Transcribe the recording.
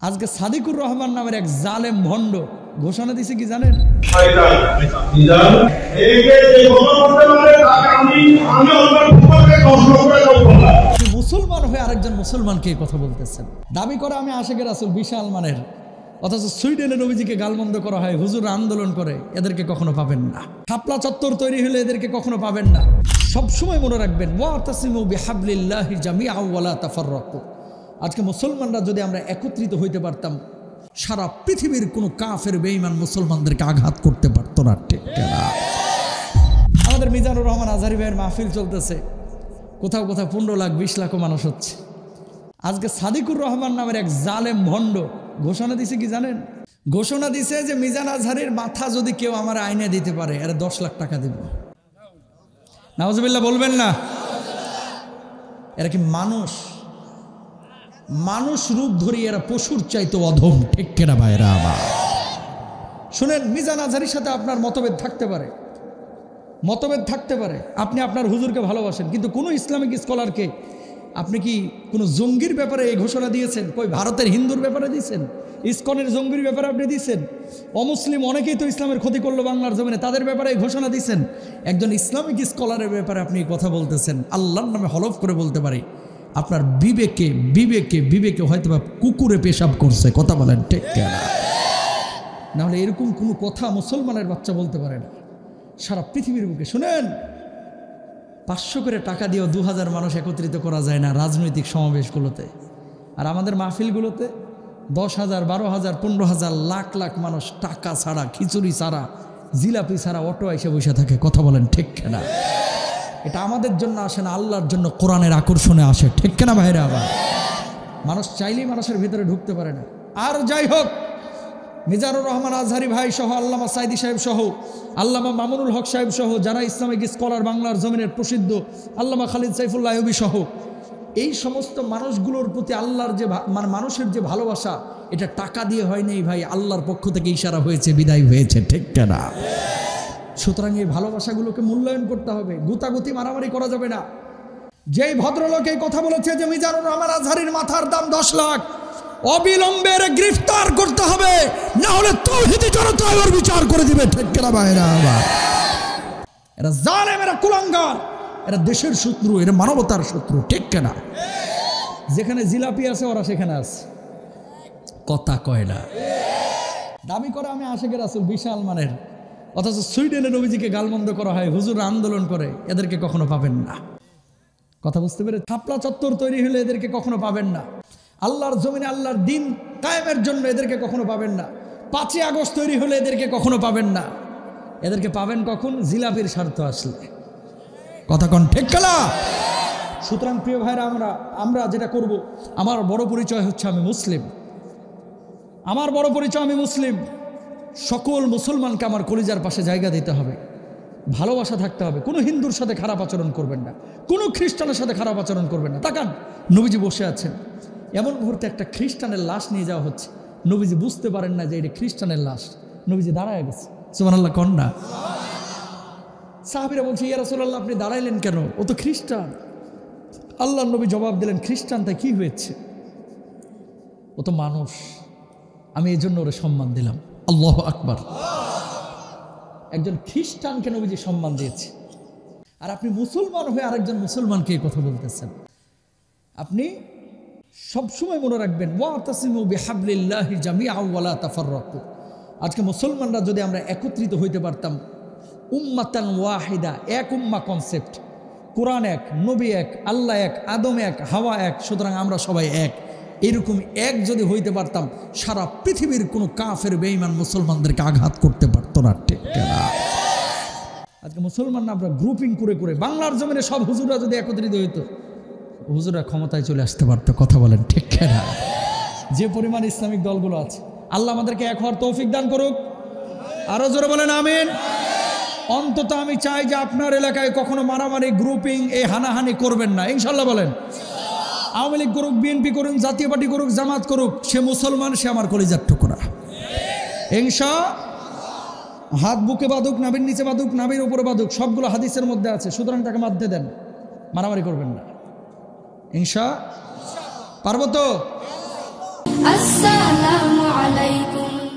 আজকে সাদিকুর রহমান নামের এক জালেম ভণ্ড ঘোষণা দিছে কি জানেন? মুসলমান হয়ে আরেকজন মুসলমানকে কথা বলতেছেন, দাবি করে আমি আশেকে রাসূল বিশাল মানের, অথচ সুইডেনের নবীজিকে গালমন্দ করা হয়, হুজুর আন্দোলন করে, এদেরকে কখনো পাবেন না। শাপলা চত্বর তৈরি হলে এদেরকে কখনো পাবেন না। সবসময় মনে রাখবেন, ওয়াতাসিমু বিহাবলিল্লাহি জামিআ ওয়া লা তাফাররাকু। আজকে মুসলমানরা যদি আমরা একত্রিত হইতে পারতাম, সারা পৃথিবীর কোনো কাফের বেঈমান মুসলমানদেরকে আঘাত করতে পারতো না। ঠিক না? আমাদের মিজানুর রহমান আজহারী ভাইয়ের মাহফিল চলতেছে, কোথাও কোথাও 15 লাখ 20 লাখও মানুষ হচ্ছে। আজকে সাদিকুর রহমান নামের এক জালেম ভণ্ড ঘোষণা দিছে কি জানেন? ঘোষণা দিছে যে মিজান আজহারীর মাথা যদি কেউ আমার আইনে দিতে পারে, এর 10 লাখ টাকা দিব। নাউজুবিল্লাহ বলবেন না? এরা কি মানুষ? মানুষ রূপ ধরি এরা পশুর চাইতে অধম। ঠিক কেনা ভাইরা আমার? শুনেন, মিজান আজহারীর সাথে আপনার মতভেদ থাকতে পারে, আপনি আপনার হুজুরকে ভালোবাসেন, কিন্তু কোনো ইসলামিক স্কলারকে আপনি কি কোনো জঙ্গির ব্যাপারে এই ঘোষণা দিয়েছেন? কই ভারতের হিন্দুর ব্যাপারে দিয়েছেন? ইসকনের জঙ্গির ব্যাপারে আপনি দিয়েছেন? অমুসলিম অনেকেই তো ইসলামের ক্ষতি করলো বাংলার জমিনে, তাদের ব্যাপারে এই ঘোষণা দিয়েছেন। একজন ইসলামিক স্কলারের ব্যাপারে আপনি কথা বলতেছেন। আল্লাহর নামে হলফ করে বলতে পারি, আপনার বিবেকে হয়তো বা কুকুরে পেশাব করছে। কথা বলেন ঠিক না? নাহলে এরকম কোনো কথা মুসলমানের বাচ্চা বলতে পারে না সারা পৃথিবীর বুকে। শুনেন, 500 করে টাকা দিয়েও 2000 মানুষ একত্রিত করা যায় না রাজনৈতিক সমাবেশগুলোতে, আর আমাদের মাহফিলগুলোতে 10,000 12,000 15,000 লাখ লাখ মানুষ টাকা ছাড়া, খিচুড়ি ছাড়া, জিলাপি ছাড়া অটো এসে বসে থাকে। কথা বলেন ঠিক না? এটা আমাদের জন্য আসে না, আল্লাহর জন্য, কোরআনের আকর্ষণে আসে। ঠিক না ভাইরা? আবার মানুষ চাইলেই মানুষের ভিতরে ঢুকতে পারে না। আর যাই হোক, মিজানুর রহমান আজহারী ভাই সহ, আল্লামা সাইদি সাহেব সহ, আল্লামা মামুনুল হক সাহেব সহ, যারা ইসলামিক স্কলার বাংলার জমিনের প্রসিদ্ধ, আল্লামা খালিদ সাইফুল্লাহ আইয়ুবী সহ, এই সমস্ত মানুষগুলোর প্রতি আল্লাহর যে মানুষের যে ভালোবাসা, এটা টাকা দিয়ে হয় নাই ভাই, আল্লাহর পক্ষ থেকে ইশারা হয়েছে, বিদায় হয়েছে। ঠিক না? সুতরাং এই ভালোবাসাগুলোকে মূল্যায়ন করতে হবে, গুতাগুতি মারামারি করা যাবে না। যেই ভদ্রলোক এই কথা বলেছে যে মিজানুর রহমান আজহারীর মাথার দাম 10 লাখ, অবিলম্বে গ্রেফতার করতে হবে, না হলে তাওহীদি জনতা এর বিচার করে দিবে। ঠিক না ভাইরা? এরা জালেম, এরা কুলাঙ্গার, এরা দেশের শত্রু, এরা মানবতার শত্রু। ঠিক না? যেখানে জিলাপি আছে ওরা সেখানে আছে, কথা কয় না। দাবি করে আমি আশেকে রাসূল বিশাল মানের, অথচ সুইডেনের নবীজিকে গালমন্দ করা হয়, হুজুর আন্দোলন করে, এদেরকে কখনো পাবেন না। কথা বুঝতে পেরে? শাপলা চত্বর তৈরি হলে এদেরকে কখনো পাবেন না। আল্লাহর জমিনে আল্লাহর দিন কায়েমের জন্য এদেরকে কখনো পাবেন না। 5ই আগস্ট তৈরি হলে এদেরকে কখনো পাবেন না। এদেরকে পাবেন কখন? জিলাপির স্বার্থ আসলে। কথা কোন ঠিক না? সুতরাং প্রিয় ভাইরা, আমরা যেটা করব, আমার বড় পরিচয় হচ্ছে আমি মুসলিম। আমার বড় পরিচয় আমি মুসলিম। সকল মুসলমানকে আমার কলিজার পাশে জায়গা দিতে হবে, ভালোবাসা থাকতে হবে। কোনো হিন্দুর সাথে খারাপ আচরণ করবেন না, কোনো খ্রিস্টানের সাথে খারাপ আচরণ করবেন না। তাকান, নবীজি বসে আছেন, এমন মুহূর্তে একটা খ্রিস্টানের লাশ নিয়ে যাওয়া হচ্ছে, নবীজি বুঝতে পারেন না যে এটা খ্রিস্টানের লাশ, নবীজি দাঁড়ায় গেছে। সুবহানাল্লাহ কোন না? সাহাবীরা বলছে, ইয়া রাসূলুল্লাহ, আপনি দাঁড়াইলেন কেন? ও তো খ্রিস্টান। আল্লাহর নবী জবাব দিলেন, খ্রিস্টান তাই কি হয়েছে? ও তো মানুষ, আমি এই জন্য ওরে সম্মান দিলাম। আল্লাহু আকবার। একজন খ্রিস্টানকে নবীজি সম্মান দিয়েছে, আর আপনি মুসলমান হয়ে আরেকজন মুসলমানকে এই কথা বলতেছেন। আপনি সবসময় মনে রাখবেন, ওয়াতাসিমু বিহাবলিল্লাহি জামিআ ওয়া লা তাফাররাকু। আজকে মুসলমানরা যদি আমরা একত্রিত হইতে পারতাম, উম্মাতান ওয়াহিদা, এক উম্মা কনসেপ্ট, কোরআন এক, নবী এক, আল্লাহ এক, আদম এক, হাওয়া এক, সুতরাং আমরা সবাই এক, এরকম এক যদি হইতে পারতাম, সারা পৃথিবীর কোনো কাফের বেঈমান মুসলমানদেরকে আঘাত করতে পারতো না। ঠিক না? আজকে মুসলমানরা আমরা গ্রুপিং করে বাংলার জমিনে সব হুজুররা যদি একত্রিত হইতো, হুজুররা ক্ষমতায় চলে আসতে পারতো। কথা বলেন ঠিক না? যে পরিমাণ ইসলামিক দলগুলো আছে, আল্লাহ আমাদেরকে এক হওয়ার তৌফিক দান করুক। আরো জোরে বলেন আমিন। অন্তত আমি চাই যে আপনার এলাকায় কখনো মারামারি, গ্রুপিং, এই হানাহানি করবেন না, ইনশাল্লাহ বলেন। আওয়ামী লীগ করুক, বিএনপি করুক, জাতীয় পার্টি করুক, জামাত করুক, সে মুসলমান, সে আমার কলিজার টুকরা। ইনশাআল্লাহ। হাত বুকে বাঁধুক, নাভির নিচে বাঁধুক, নাভির উপরে বাঁধুক, সবগুলো হাদিসের মধ্যে আছে, সুতরাং তাকে বাঁধতে দেন, মারামারি করবেন না। ইনশাআল্লাহ। পারবো তো?